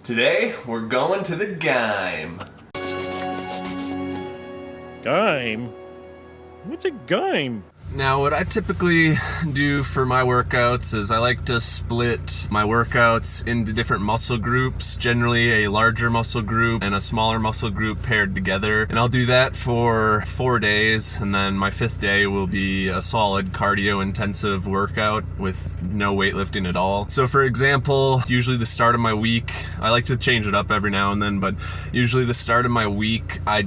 Today, we're going to the Gime. Gime? What's a Gime? Now, what I typically do for my workouts is I like to split my workouts into different muscle groups, generally a larger muscle group and a smaller muscle group paired together. And I'll do that for 4 days, and then my 5th day will be a solid cardio intensive workout with no weightlifting at all. So for example, usually the start of my week, I like to change it up every now and then, but usually the start of my week, I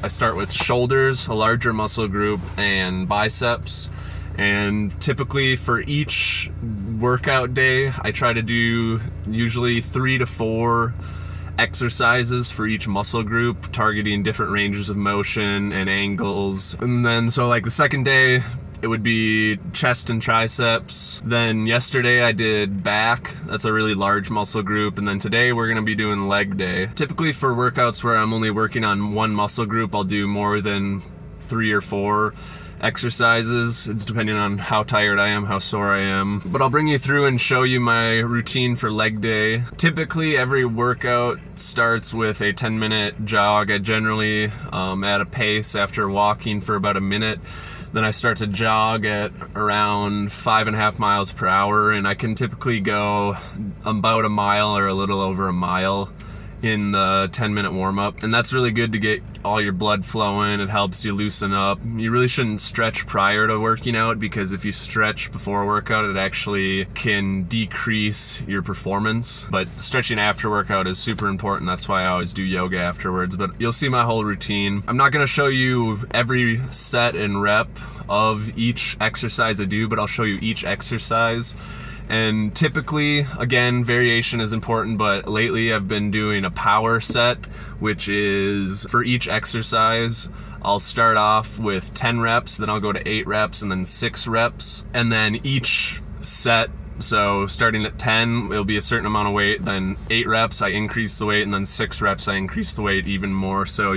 start with shoulders, a larger muscle group, and biceps. And typically for each workout day, I try to do usually 3 to 4 exercises for each muscle group, targeting different ranges of motion and angles. And then so like the second day, it would be chest and triceps. Then yesterday I did back. That's a really large muscle group. And then today we're gonna be doing leg day. Typically for workouts where I'm only working on one muscle group, I'll do more than 3 or 4 exercises. It's depending on how tired I am, how sore I am. But I'll bring you through and show you my routine for leg day. Typically every workout starts with a 10-minute jog. I generally at a pace after walking for about a minute. Then I start to jog at around 5.5 miles per hour, and I can typically go about a mile or a little over a mile in the 10-minute warm-up. And that's really good to get all your blood flowing. It helps you loosen up. You really shouldn't stretch prior to working out, because if you stretch before a workout, it actually can decrease your performance. But stretching after workout is super important. That's why I always do yoga afterwards. But you'll see my whole routine. I'm not gonna show you every set and rep of each exercise I do, but I'll show you each exercise. And typically, again, variation is important, but lately I've been doing a power set, which is for each exercise, I'll start off with 10 reps, then I'll go to 8 reps, and then 6 reps. And then each set, so starting at 10, it'll be a certain amount of weight, then 8 reps, I increase the weight, and then 6 reps, I increase the weight even more. So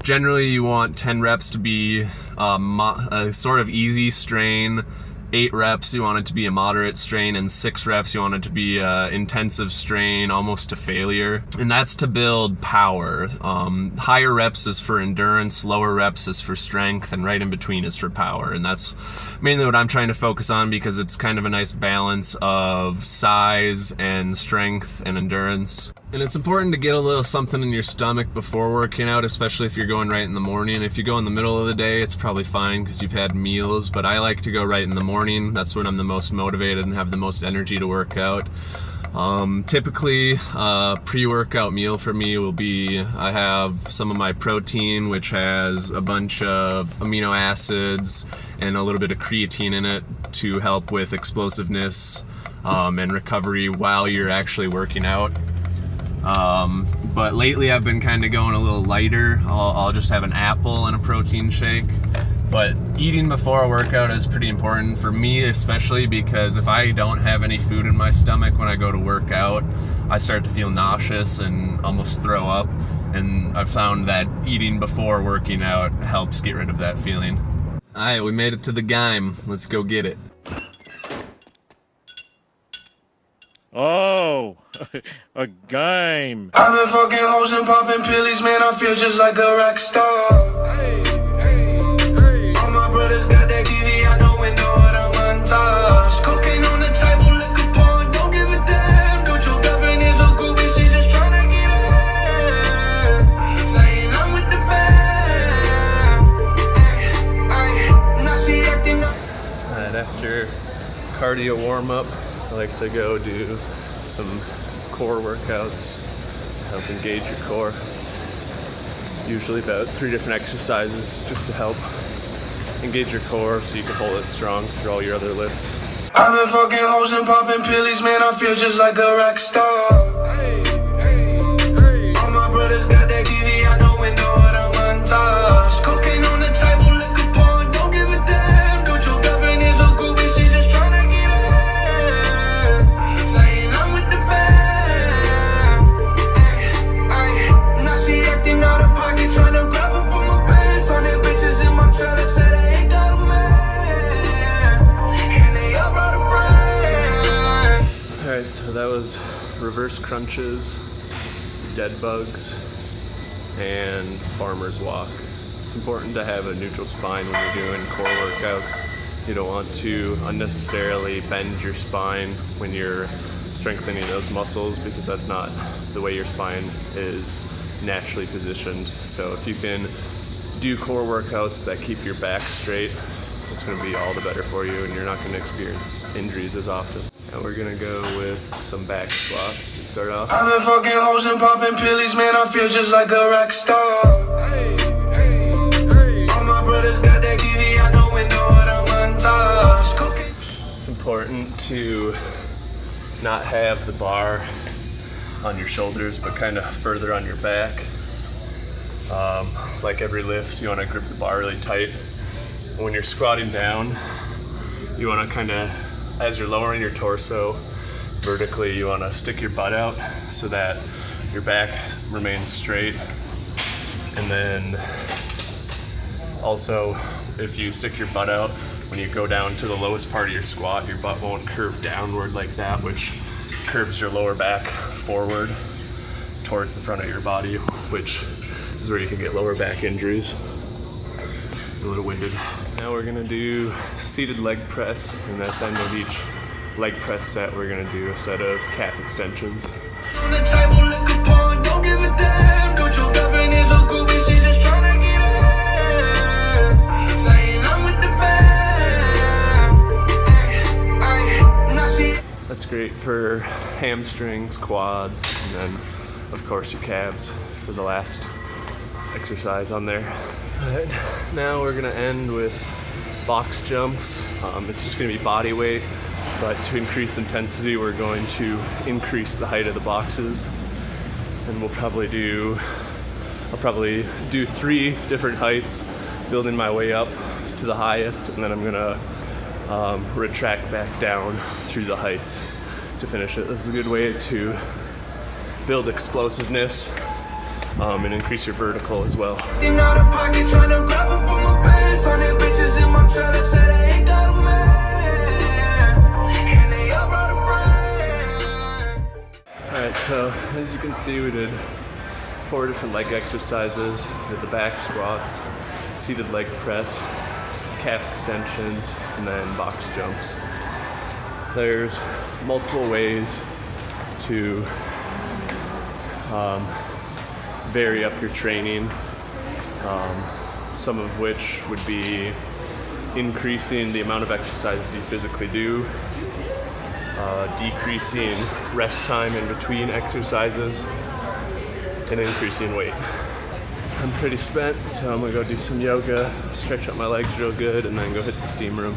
generally you want 10 reps to be a sort of easy strain, 8 reps you want it to be a moderate strain, and 6 reps you want it to be intensive strain, almost to failure. And that's to build power. Higher reps is for endurance, lower reps is for strength, and right in between is for power. And that's mainly what I'm trying to focus on, because it's kind of a nice balance of size and strength and endurance. And it's important to get a little something in your stomach before working out, especially if you're going right in the morning. If you go in the middle of the day, it's probably fine because you've had meals, but I like to go right in the morning. That's when I'm the most motivated and have the most energy to work out. Typically, pre-workout meal for me will be, I have some of my protein, which has a bunch of amino acids and a little bit of creatine in it to help with explosiveness and recovery while you're actually working out. But lately I've been kind of going a little lighter. I'll just have an apple and a protein shake. But eating before a workout is pretty important for me, especially because if I don't have any food in my stomach when I go to work out, I start to feel nauseous and almost throw up. And I've found that eating before working out helps get rid of that feeling. All right, we made it to the Gime. Let's go get it. Oh, a Gime. I've been fucking hoes and popping pillies, man, I feel just like a rock star. Hey, hey, hey. All my brothers got that TV out the window, but I'm untouched. Cocaine on the table, liquor porn, don't give a damn. Don't your girlfriend is a groupie, she just tryna get in. Saying I'm with the band. Ay, ay, now she acting up. Alright, after cardio warm-up, I like to go do some core workouts to help engage your core. Usually about 3 different exercises just to help engage your core so you can hold it strong through all your other lifts. I've been fucking hoes and popping pillies, man, I feel just like a rock star. Hey, hey, hey. All my brothers got that TV out the window, but I'm untouched. Cocaine on the table, liquor porn, don't give a damn. Don't your girlfriend is a groupie, she just tryna get in. Saying I'm with the band. Ay, ay, now she acting out of pocket, tryna grab up on my pants. On their bitches in my trailer, said I ain't got a man. And they all brought a friend. Alright, so that was reverse crunches, dead bugs, and farmer's walk. It's important to have a neutral spine when you're doing core workouts. You don't want to unnecessarily bend your spine when you're strengthening those muscles, because that's not the way your spine is naturally positioned. So if you can do core workouts that keep your back straight, it's going to be all the better for you, and you're not going to experience injuries as often. And we're going to go with some back squats to start off. I've been fucking hoes and popping pillies, man, I feel just like a rock star. Hey, hey, hey. All my brothers got that TV out the window, but I'm untouched. Cooking. It's important to not have the bar on your shoulders, but kind of further on your back. Like every lift, you want to grip the bar really tight. When you're squatting down, you want to kind of, as you're lowering your torso vertically, you want to stick your butt out so that your back remains straight. And then also, if you stick your butt out, when you go down to the lowest part of your squat, your butt won't curve downward like that, which curves your lower back forward towards the front of your body, which is where you can get lower back injuries. A little winded. Now we're gonna do seated leg press, and at the end of each leg press set, we're gonna do a set of calf extensions. On the table, look upon, don't give a damn. Don't your girlfriend is a groupie, she just tryna get in. Saying I'm with the band. Now she. That's great for hamstrings, quads, and then of course your calves for the last exercise on there. Alright, now we're gonna end with box jumps. It's just gonna be body weight, but to increase intensity, we're going to increase the height of the boxes. And I'll probably do 3 different heights, building my way up to the highest, and then I'm gonna retract back down through the heights to finish it. This is a good way to build explosiveness and increase your vertical as well. In out of pocket, tryna grab up on my pants. On their bitches in my trailer, said they ain't got a man. And they all brought a friend. Alright, so as you can see, we did 4 different leg exercises. We did the back squats, seated leg press, calf extensions, and then box jumps. There's multiple ways to vary up your training, some of which would be increasing the amount of exercises you physically do, decreasing rest time in between exercises, and increasing weight. I'm pretty spent, so I'm gonna go do some yoga, stretch out my legs real good, and then go hit the steam room.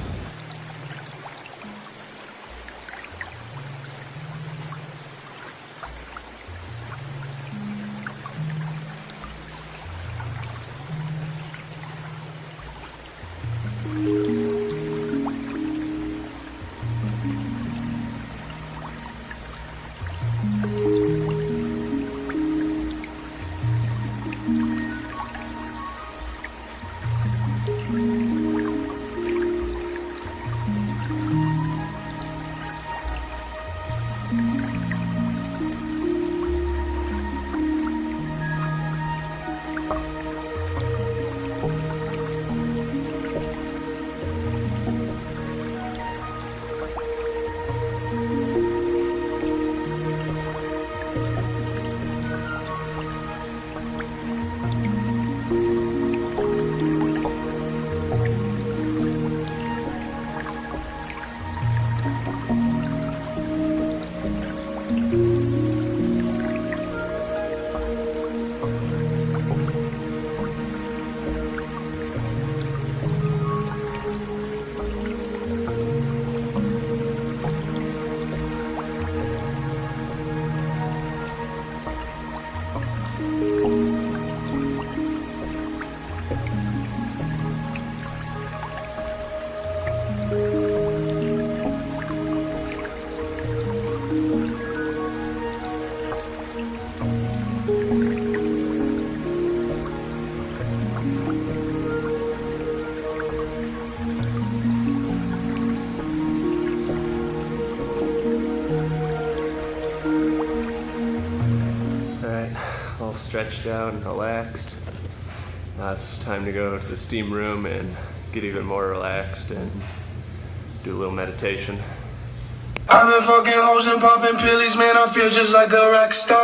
all stretched out and relaxed. Now it's time to go to the steam room and get even more relaxed and do a little meditation. I've been fucking hoes and popping pillies, man, I feel just like a rock star.